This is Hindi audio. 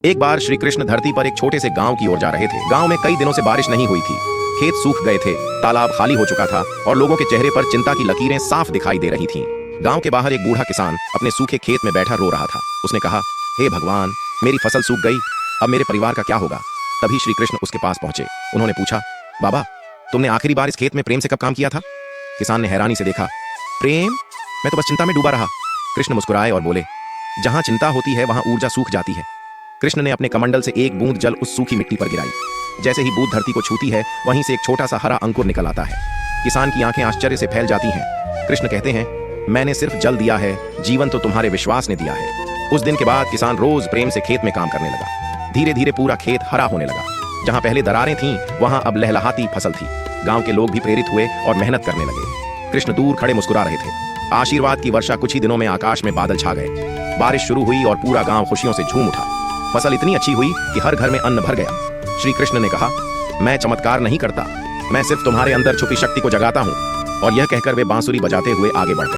एक बार श्री कृष्ण धरती पर एक छोटे से गांव की ओर जा रहे थे। गांव में कई दिनों से बारिश नहीं हुई थी। खेत सूख गए थे, तालाब खाली हो चुका था और लोगों के चेहरे पर चिंता की लकीरें साफ दिखाई दे रही थीं। गांव के बाहर एक बूढ़ा किसान अपने सूखे खेत में बैठा रो रहा था। उसने कहा, हे भगवान, मेरी फसल सूख गई, अब मेरे परिवार का क्या होगा। तभी श्री कृष्ण उसके पास पहुंचे। उन्होंने पूछा, बाबा, तुमने आखिरी बार इस खेत में प्रेम से कब काम किया था। किसान ने हैरानी से देखा। प्रेम? मैं तो बस चिंता में डूबा रहा। कृष्ण मुस्कुराए और बोले, जहां चिंता होती है वहां ऊर्जा सूख जाती है। कृष्ण ने अपने कमंडल से एक बूंद जल उस सूखी मिट्टी पर गिराई। जैसे ही बूंद धरती को छूती है, वहीं से एक छोटा सा हरा अंकुर निकल आता है। किसान की आंखें आश्चर्य से फैल जाती हैं। कृष्ण कहते हैं, मैंने सिर्फ जल दिया है, जीवन तो तुम्हारे विश्वास ने दिया है। उस दिन के बाद किसान रोज प्रेम से खेत में काम करने लगा। धीरे धीरे पूरा खेत हरा होने लगा। जहां पहले दरारें थीं, वहां अब लहलहाती फसल थी। गांव के लोग भी प्रेरित हुए और मेहनत करने लगे। कृष्ण दूर खड़े मुस्कुरा रहे थे। आशीर्वाद की वर्षा कुछ ही दिनों में आकाश में बादल छा गए। बारिश शुरू हुई और पूरा गांव खुशियों से झूम उठा। फसल इतनी अच्छी हुई कि हर घर में अन्न भर गया। श्री कृष्ण ने कहा, मैं चमत्कार नहीं करता, मैं सिर्फ तुम्हारे अंदर छुपी शक्ति को जगाता हूं। और यह कहकर वे बांसुरी बजाते हुए आगे बढ़ गए।